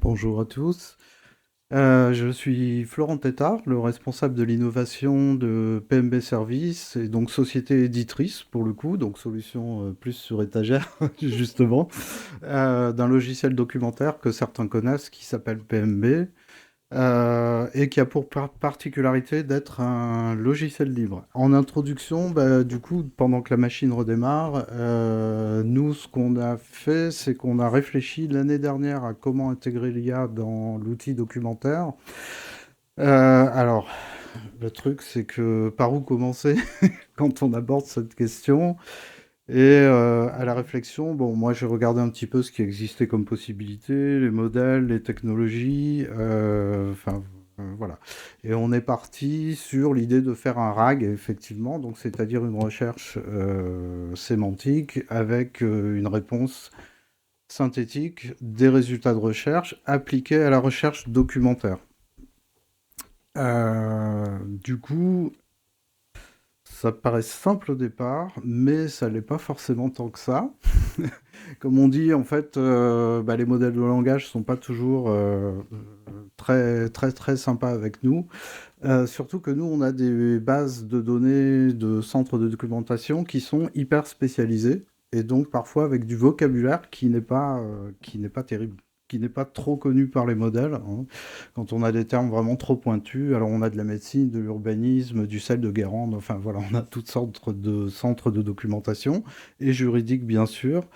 Bonjour à tous. Je suis Florent Tétard, le responsable de l'innovation de PMB Service et donc société éditrice pour le coup, donc solution plus sur étagère justement, d'un logiciel documentaire que certains connaissent qui s'appelle PMB. Et qui a pour particularité d'être un logiciel libre. En introduction, bah, du coup, pendant que la machine redémarre, nous, ce qu'on a fait, c'est qu'on a réfléchi l'année dernière à comment intégrer l'IA dans l'outil documentaire. Alors, le truc, c'est que par où commencer quand on aborde cette question? Et à la réflexion, bon, moi j'ai regardé un petit peu ce qui existait comme possibilité, les modèles, les technologies, enfin voilà. Et on est parti sur l'idée de faire un RAG, effectivement, donc c'est-à-dire une recherche sémantique avec une réponse synthétique des résultats de recherche appliqués à la recherche documentaire. Du coup, ça paraît simple au départ, mais ça l'est pas forcément tant que ça. Comme on dit, en fait, bah, les modèles de langage sont pas toujours très, très, très sympas avec nous. Surtout que nous, on a des bases de données de centres de documentation qui sont hyper spécialisées et donc parfois avec du vocabulaire qui n'est pas terrible, qui n'est pas trop connu par les modèles, hein. Quand on a des termes vraiment trop pointus, alors on a de la médecine, de l'urbanisme, du sel de Guérande, enfin voilà, on a toutes sortes de centres de documentation et juridiques bien sûr.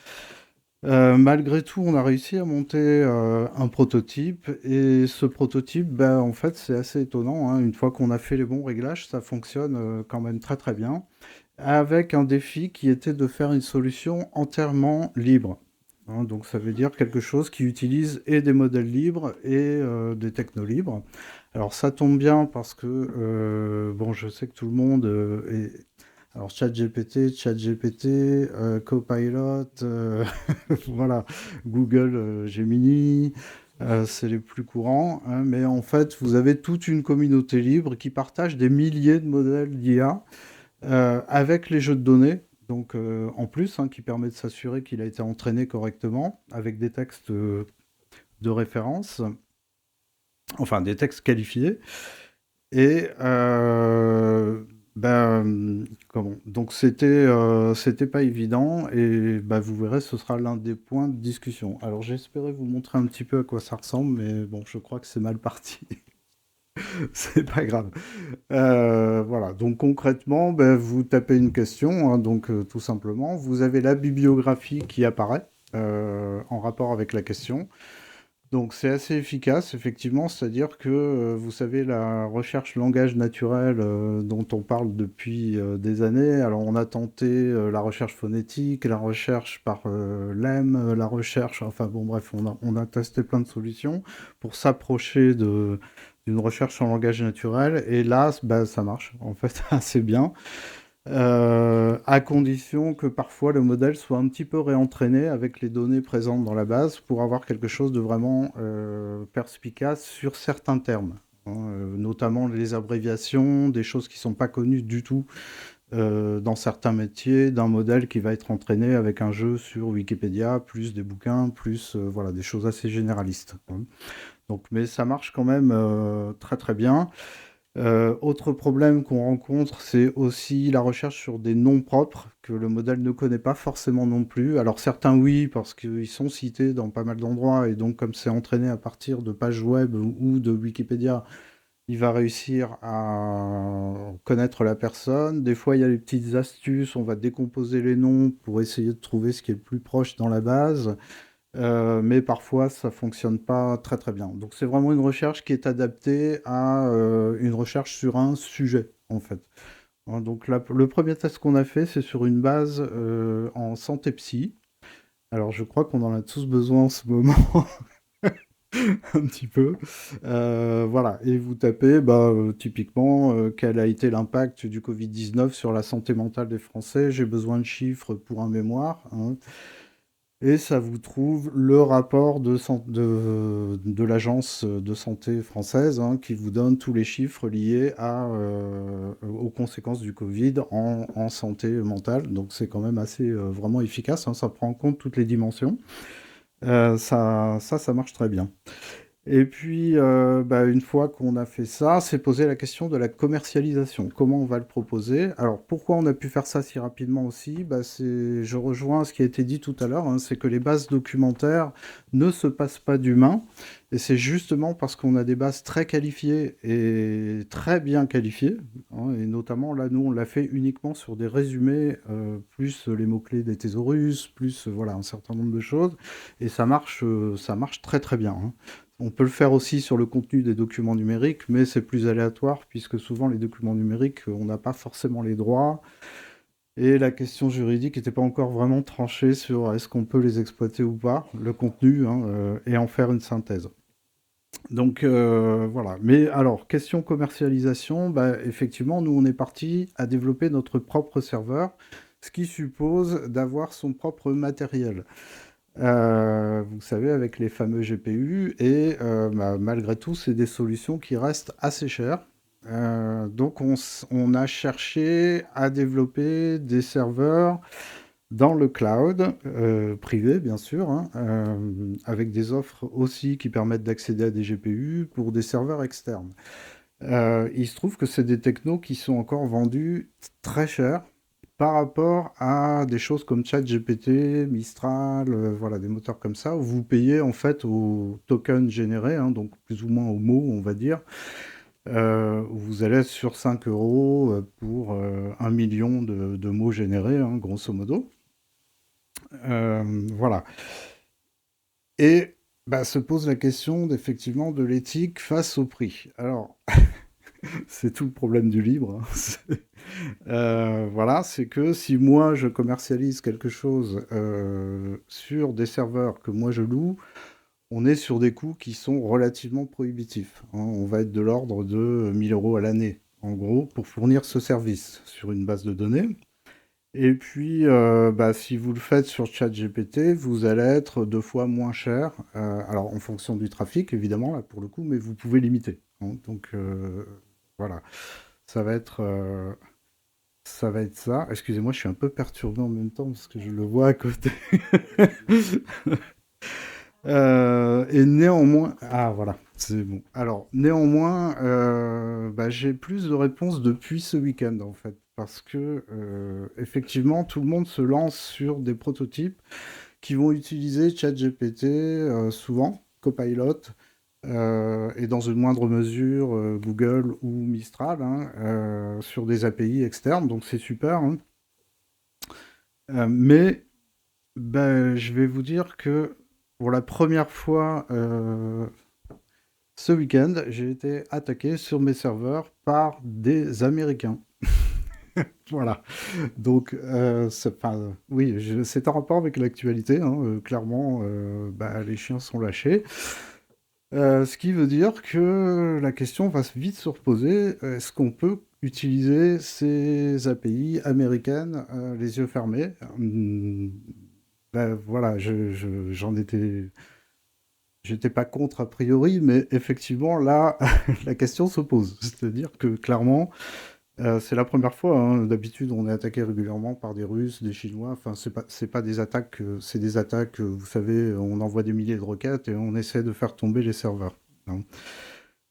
Malgré tout, on a réussi à monter un prototype et ce prototype, ben, en fait, c'est assez étonnant, hein. Une fois qu'on a fait les bons réglages, ça fonctionne quand même très très bien, avec un défi qui était de faire une solution entièrement libre, hein. Donc ça veut dire quelque chose qui utilise et des modèles libres et des technos libres. Alors ça tombe bien parce que, bon, je sais que tout le monde est... Alors ChatGPT, Copilot, voilà, Google Gemini, c'est les plus courants, hein, mais en fait, vous avez toute une communauté libre qui partage des milliers de modèles d'IA avec les jeux de données, donc en plus, hein, qui permet de s'assurer qu'il a été entraîné correctement avec des textes de référence, enfin des textes qualifiés. Et comment? Donc c'était pas évident et bah, vous verrez, ce sera l'un des points de discussion. Alors j'espérais vous montrer un petit peu à quoi ça ressemble, mais bon, je crois que c'est mal parti. C'est pas grave. Voilà. Donc concrètement, ben, vous tapez une question, hein, donc tout simplement, vous avez la bibliographie qui apparaît en rapport avec la question. Donc c'est assez efficace, effectivement, c'est-à-dire que, vous savez, la recherche langage naturel dont on parle depuis des années, alors on a tenté la recherche phonétique, la recherche par lemme, la recherche, enfin bon bref, on a testé plein de solutions pour s'approcher d'une recherche en langage naturel, et là, bah, ça marche en fait assez bien. À condition que parfois le modèle soit un petit peu réentraîné avec les données présentes dans la base pour avoir quelque chose de vraiment perspicace sur certains termes, hein, notamment les abréviations, des choses qui ne sont pas connues du tout dans certains métiers, d'un modèle qui va être entraîné avec un jeu sur Wikipédia, plus des bouquins, plus voilà, des choses assez généralistes, hein. Donc, mais ça marche quand même très très bien. Autre problème qu'on rencontre, c'est aussi la recherche sur des noms propres que le modèle ne connaît pas forcément non plus. Alors certains oui, parce qu'ils sont cités dans pas mal d'endroits, et donc comme c'est entraîné à partir de pages web ou de Wikipédia, il va réussir à connaître la personne. Des fois, il y a des petites astuces, on va décomposer les noms pour essayer de trouver ce qui est le plus proche dans la base. Mais parfois ça fonctionne pas très très bien. Donc c'est vraiment une recherche qui est adaptée à une recherche sur un sujet en fait, hein. Donc le premier test qu'on a fait, c'est sur une base en santé psy. Alors je crois qu'on en a tous besoin en ce moment, un petit peu. Voilà, et vous tapez bah, typiquement quel a été l'impact du Covid-19 sur la santé mentale des Français. J'ai besoin de chiffres pour un mémoire, hein. Et ça vous trouve le rapport de l'agence de santé française, hein, qui vous donne tous les chiffres liés aux conséquences du Covid en santé mentale. Donc c'est quand même assez vraiment efficace, hein, ça prend en compte toutes les dimensions. Ça marche très bien. Et puis, bah, une fois qu'on a fait ça, c'est poser la question de la commercialisation. Comment on va le proposer? Alors, pourquoi on a pu faire ça si rapidement aussi? Bah, je rejoins ce qui a été dit tout à l'heure, hein, c'est que les bases documentaires ne se passent pas d'humains. Et c'est justement parce qu'on a des bases très qualifiées et très bien qualifiées, hein, et notamment là, nous, on l'a fait uniquement sur des résumés, plus les mots-clés des thésaurus, plus voilà, un certain nombre de choses. Et ça marche très très bien, hein. On peut le faire aussi sur le contenu des documents numériques, mais c'est plus aléatoire puisque souvent les documents numériques, on n'a pas forcément les droits et la question juridique n'était pas encore vraiment tranchée sur est-ce qu'on peut les exploiter ou pas, le contenu, hein, et en faire une synthèse. Donc voilà. Mais alors, question commercialisation, bah, effectivement, nous on est parti à développer notre propre serveur, ce qui suppose d'avoir son propre matériel. Vous savez, avec les fameux GPU, et bah, malgré tout, c'est des solutions qui restent assez chères. Donc on a cherché à développer des serveurs dans le cloud, privé bien sûr, hein, avec des offres aussi qui permettent d'accéder à des GPU pour des serveurs externes. Il se trouve que c'est des technos qui sont encore vendus très cher par rapport à des choses comme ChatGPT, Mistral, voilà, des moteurs comme ça, où vous payez en fait au token généré, hein, donc plus ou moins au mot, on va dire. Où vous allez être sur 5 euros pour 1 million de mots générés, hein, grosso modo. Voilà. Et bah, se pose la question effectivement de l'éthique face au prix. Alors, c'est tout le problème du libre, hein. Voilà, c'est que si moi je commercialise quelque chose sur des serveurs que moi je loue, on est sur des coûts qui sont relativement prohibitifs, hein. On va être de l'ordre de 1000 euros à l'année, en gros, pour fournir ce service sur une base de données. Et puis, bah, si vous le faites sur ChatGPT, vous allez être 2 fois moins cher. Alors, en fonction du trafic, évidemment, là, pour le coup, mais vous pouvez limiter, hein. Donc, voilà. Ça va être, euh, Ça va être ça. Excusez-moi, je suis un peu perturbé en même temps parce que je le vois à côté. Et néanmoins, ah voilà, c'est bon. Alors, néanmoins, bah, j'ai plus de réponses depuis ce week-end en fait, parce que effectivement, tout le monde se lance sur des prototypes qui vont utiliser ChatGPT souvent, Copilot, et dans une moindre mesure Google ou Mistral, hein, sur des API externes, donc c'est super, hein. Mais ben, je vais vous dire que pour la première fois ce week-end, j'ai été attaqué sur mes serveurs par des Américains. Voilà. Donc, enfin, oui, c'est en rapport avec l'actualité, hein, clairement, bah, les chiens sont lâchés. Ce qui veut dire que la question va vite se reposer. Est-ce qu'on peut utiliser ces API américaines les yeux fermés? Ben, voilà, j'étais pas contre a priori, mais effectivement là, la question se pose. C'est-à-dire que clairement, c'est la première fois, hein. D'habitude, on est attaqué régulièrement par des Russes, des Chinois. Enfin, c'est pas des attaques, c'est des attaques. Vous savez, on envoie des milliers de requêtes et on essaie de faire tomber les serveurs, hein.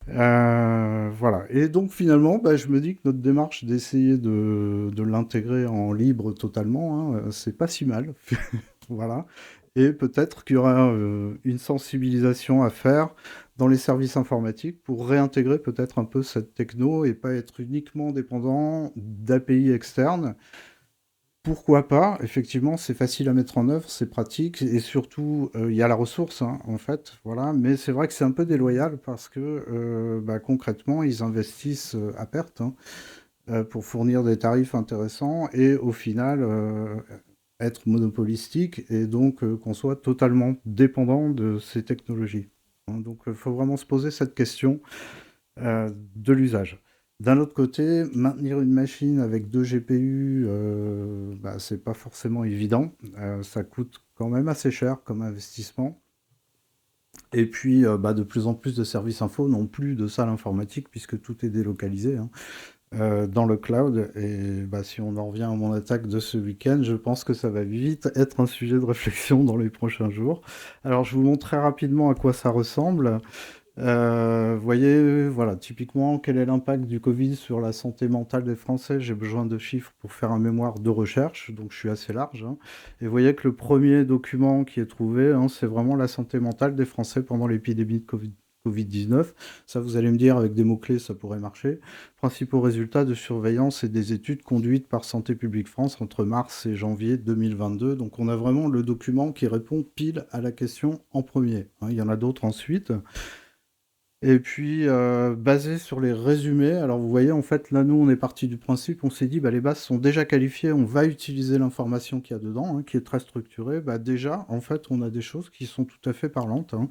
Voilà. Et donc finalement, bah, je me dis que notre démarche d'essayer de l'intégrer en libre totalement, hein, c'est pas si mal. Voilà. Et peut-être qu'il y aura une sensibilisation à faire dans les services informatiques pour réintégrer peut-être un peu cette techno et pas être uniquement dépendant d'API externes. Pourquoi pas? Effectivement, c'est facile à mettre en œuvre, c'est pratique et surtout, il y a la ressource, hein, en fait, voilà. Mais c'est vrai que c'est un peu déloyal parce que, bah, concrètement, ils investissent, à perte, hein, pour fournir des tarifs intéressants et au final, être monopolistique et donc qu'on soit totalement dépendant de ces technologies, hein. Donc il faut vraiment se poser cette question de l'usage. D'un autre côté, maintenir une machine avec 2 GPU, bah, c'est pas forcément évident. Ça coûte quand même assez cher comme investissement. Et puis, bah, de plus en plus de services info n'ont plus de salle informatique puisque tout est délocalisé, hein. dans le cloud. Et bah, si on en revient à mon attaque de ce week-end, je pense que ça va vite être un sujet de réflexion dans les prochains jours. Alors, je vous montre très rapidement à quoi ça ressemble. Vous voyez, voilà, typiquement, quel est l'impact du Covid sur la santé mentale des Français? J'ai besoin de chiffres pour faire un mémoire de recherche, donc je suis assez large, hein. Et vous voyez que le premier document qui est trouvé, hein, c'est vraiment la santé mentale des Français pendant l'épidémie de Covid-19. Ça, vous allez me dire, avec des mots-clés, ça pourrait marcher. Principaux résultats de surveillance et des études conduites par Santé publique France entre mars et janvier 2022. Donc on a vraiment le document qui répond pile à la question en premier, hein. Il y en a d'autres ensuite. Et puis, basé sur les résumés, alors vous voyez, en fait, là, nous, on est parti du principe, on s'est dit, bah, les bases sont déjà qualifiées, on va utiliser l'information qu'il y a dedans, hein, qui est très structurée. Bah, déjà, en fait, on a des choses qui sont tout à fait parlantes, hein.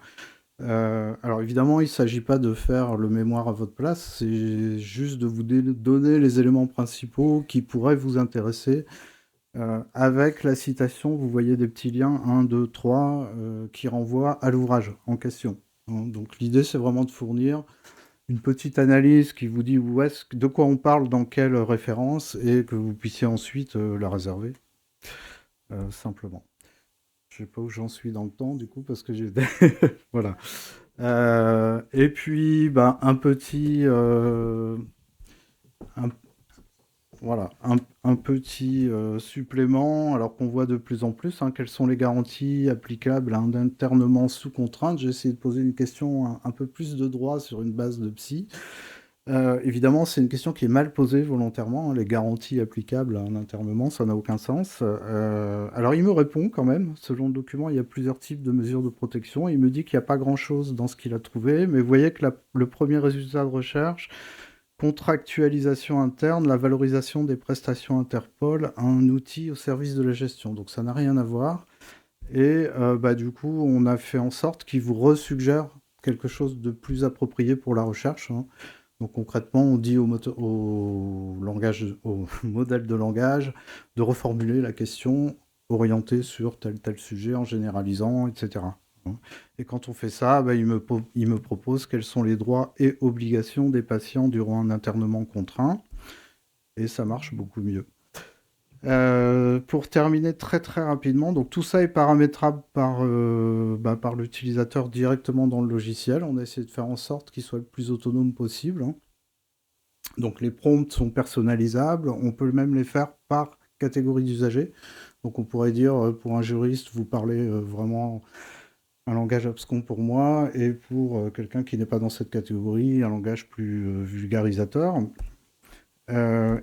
Alors évidemment, il ne s'agit pas de faire le mémoire à votre place, c'est juste de vous donner les éléments principaux qui pourraient vous intéresser. Avec la citation, vous voyez des petits liens, un, 2, 3, qui renvoient à l'ouvrage en question, hein. Donc l'idée, c'est vraiment de fournir une petite analyse qui vous dit de quoi on parle, dans quelle référence, et que vous puissiez ensuite la réserver, simplement. Je sais pas où j'en suis dans le temps, du coup, parce que j'ai... Voilà. Et puis, ben, un, voilà, un petit supplément, alors qu'on voit de plus en plus, hein, quelles sont les garanties applicables à un internement sous contrainte. J'ai essayé de poser une question un peu plus de droit sur une base de psy. Évidemment, c'est une question qui est mal posée volontairement, hein, les garanties applicables à un internement, ça n'a aucun sens. Alors il me répond quand même, selon le document, il y a plusieurs types de mesures de protection. Il me dit qu'il n'y a pas grand-chose dans ce qu'il a trouvé, mais vous voyez que le premier résultat de recherche, contractualisation interne, la valorisation des prestations Interpol, un outil au service de la gestion. Donc ça n'a rien à voir. Et bah, du coup, on a fait en sorte qu'il vous resuggère quelque chose de plus approprié pour la recherche, hein. Donc concrètement, on dit au modèle de langage de reformuler la question orientée sur tel sujet en généralisant, etc., hein. Et quand on fait ça, bah, il me propose quels sont les droits et obligations des patients durant un internement contraint, et ça marche beaucoup mieux. Pour terminer très très rapidement, donc tout ça est paramétrable par l'utilisateur directement dans le logiciel. On a essayé de faire en sorte qu'il soit le plus autonome possible, hein. Donc les prompts sont personnalisables, on peut même les faire par catégorie d'usagers. Donc on pourrait dire, pour un juriste, vous parlez vraiment un langage abscon pour moi, et pour quelqu'un qui n'est pas dans cette catégorie, un langage plus vulgarisateur.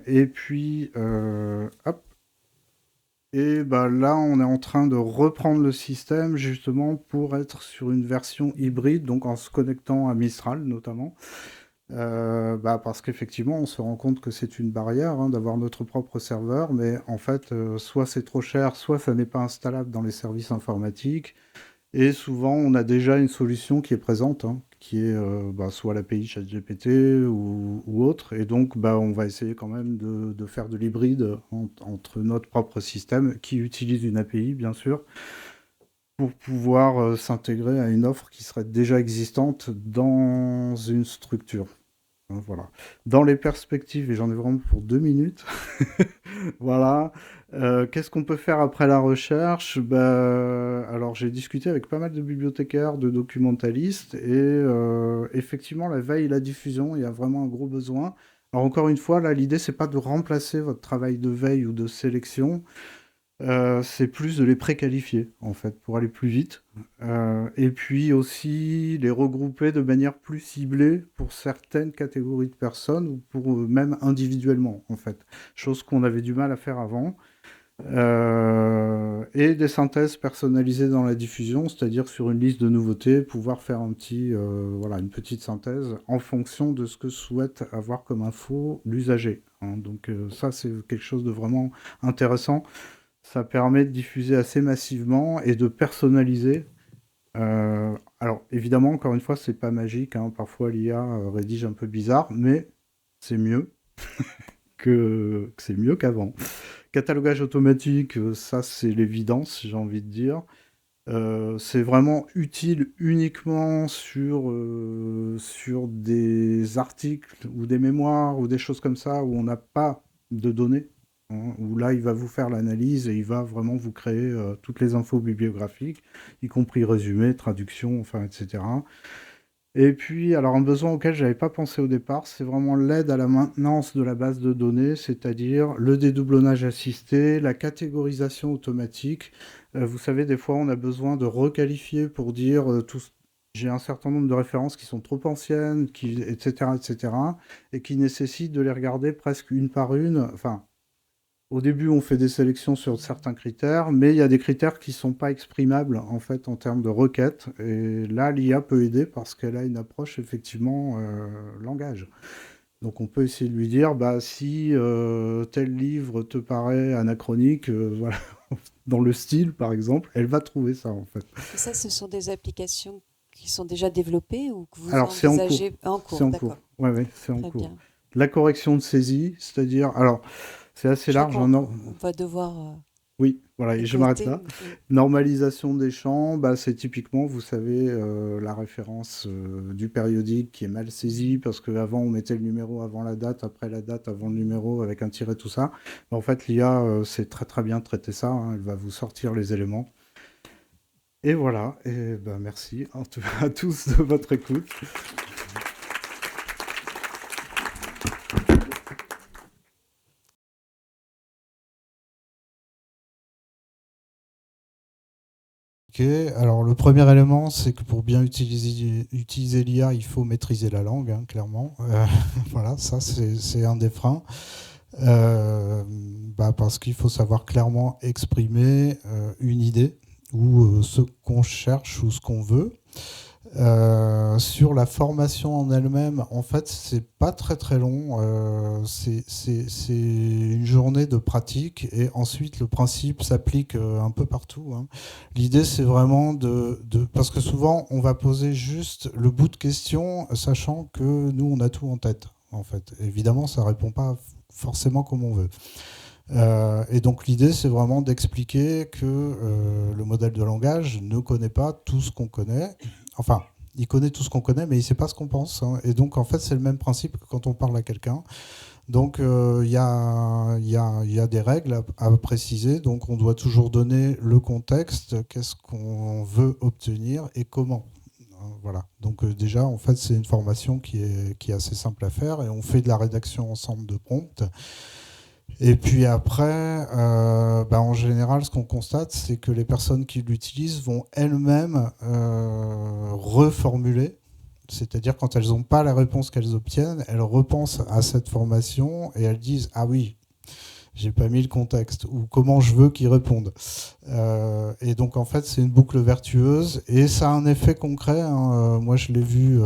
Et puis, hop, et bah là, on est en train de reprendre le système justement pour être sur une version hybride, donc en se connectant à Mistral notamment. Bah parce qu'effectivement, on se rend compte que c'est une barrière, hein, d'avoir notre propre serveur, mais en fait, soit c'est trop cher, soit ça n'est pas installable dans les services informatiques. Et souvent, on a déjà une solution qui est présente, hein, qui est bah, soit l'API ChatGPT ou autre. Et donc, bah, on va essayer quand même de faire de l'hybride entre notre propre système, qui utilise une API, bien sûr, pour pouvoir s'intégrer à une offre qui serait déjà existante dans une structure, hein. Voilà. Dans les perspectives, et j'en ai vraiment pour 2 minutes, voilà. Qu'est-ce qu'on peut faire après la recherche? Bah, alors, j'ai discuté avec pas mal de bibliothécaires, de documentalistes, et effectivement, la veille et la diffusion, il y a vraiment un gros besoin. Alors, encore une fois, là, l'idée, c'est pas de remplacer votre travail de veille ou de sélection, c'est plus de les préqualifier, en fait, pour aller plus vite. Et puis aussi les regrouper de manière plus ciblée pour certaines catégories de personnes, ou pour même individuellement, en fait. Chose qu'on avait du mal à faire avant. Et des synthèses personnalisées dans la diffusion, c'est-à-dire sur une liste de nouveautés, pouvoir faire voilà, une petite synthèse en fonction de ce que souhaite avoir comme info l'usager, hein. Donc ça, c'est quelque chose de vraiment intéressant. Ça permet de diffuser assez massivement et de personnaliser. Alors, évidemment, encore une fois, c'est pas magique, hein. Parfois, l'IA rédige un peu bizarre, mais c'est mieux que c'est mieux qu'avant. Catalogage automatique, ça, c'est l'évidence, j'ai envie de dire. C'est vraiment utile uniquement sur des articles ou des mémoires ou des choses comme ça où on n'a pas de données, hein, où là, il va vous faire l'analyse et il va vraiment vous créer toutes les infos bibliographiques, y compris résumé, traduction, enfin, etc. Et puis, alors un besoin auquel je n'avais pas pensé au départ, c'est vraiment l'aide à la maintenance de la base de données, c'est-à-dire le dédoublonnage assisté, la catégorisation automatique. Vous savez, des fois, on a besoin de requalifier pour dire j'ai un certain nombre de références qui sont trop anciennes, etc., etc., et qui nécessitent de les regarder presque une par une. Enfin, au début, on fait des sélections sur certains critères, mais il y a des critères qui ne sont pas exprimables en fait en termes de requête. Et là, l'IA peut aider parce qu'elle a une approche effectivement langage. Donc on peut essayer de lui dire, bah, si tel livre te paraît anachronique, voilà, dans le style par exemple, elle va trouver ça en fait. Et ça, ce sont des applications qui sont déjà développées ou que vous Alors c'est en cours, envisagez en c'est cours, en cours. d'accord. Ouais, ouais, c'est en Très cours. bien. La correction de saisie, c'est-à-dire, alors c'est assez Je crois large, qu'on hein, on va devoir oui, voilà, et je m'arrête là. écouter. Oui. Normalisation des champs, bah, c'est typiquement, vous savez, la référence du périodique qui est mal saisie parce qu'avant on mettait le numéro avant la date, après la date, avant le numéro avec un tiret, tout ça. En fait, l'IA sait très très bien traiter ça, hein, elle va vous sortir les éléments. Et voilà, et bah, merci à tous de votre écoute. Ok, alors le premier élément, c'est que pour bien utiliser l'IA, il faut maîtriser la langue, hein, clairement. Voilà, ça c'est un des freins. Bah, parce qu'il faut savoir clairement exprimer une idée ou ce qu'on cherche ou ce qu'on veut. Sur la formation en elle-même, en fait, c'est pas très très long. C'est une journée de pratique et ensuite le principe s'applique un peu partout, hein. L'idée, c'est vraiment parce que souvent, on va poser juste le bout de question, sachant que nous, on a tout en tête, en fait. Évidemment, ça répond pas forcément comme on veut. Et donc l'idée, c'est vraiment d'expliquer que le modèle de langage ne connaît pas tout ce qu'on connaît. Enfin, il connaît tout ce qu'on connaît, mais il ne sait pas ce qu'on pense, hein. Et donc, en fait, c'est le même principe que quand on parle à quelqu'un. Donc, il y a des règles à préciser. Donc, on doit toujours donner le contexte, qu'est-ce qu'on veut obtenir et comment. Voilà. Donc, déjà, en fait, c'est une formation qui est assez simple à faire et on fait de la rédaction ensemble de prompts. Et puis après, bah, en général, ce qu'on constate, c'est que les personnes qui l'utilisent vont elles-mêmes reformuler. C'est-à-dire quand elles n'ont pas la réponse qu'elles obtiennent, elles repensent à cette formation et elles disent ah oui, j'ai pas mis le contexte ou comment je veux qu'ils répondent. Et donc en fait c'est une boucle vertueuse et ça a un effet concret, hein. Moi je l'ai vu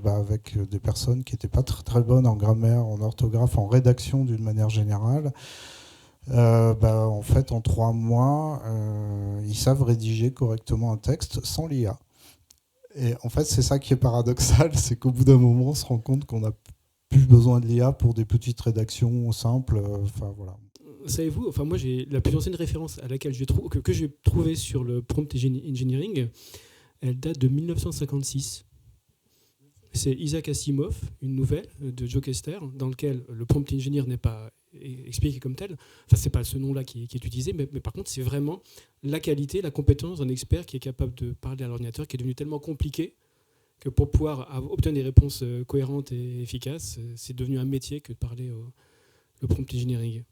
bah, avec des personnes qui n'étaient pas très, très bonnes en grammaire, en orthographe, en rédaction d'une manière générale. Bah, en fait en 3 mois ils savent rédiger correctement un texte sans l'IA. Et en fait c'est ça qui est paradoxal, c'est qu'au bout d'un moment on se rend compte qu'on n'a plus besoin de l'IA pour des petites rédactions simples. Enfin voilà. Savez-vous, enfin moi j'ai la plus ancienne référence à laquelle que j'ai trouvée sur le prompt engineering, elle date de 1956. C'est Isaac Asimov, une nouvelle de Joe Kester, dans laquelle le prompt engineer n'est pas expliqué comme tel. Enfin, c'est pas ce nom-là qui est utilisé, mais par contre, c'est vraiment la qualité, la compétence d'un expert qui est capable de parler à l'ordinateur, qui est devenu tellement compliqué que pour pouvoir obtenir des réponses cohérentes et efficaces, c'est devenu un métier que de parler au prompt engineering.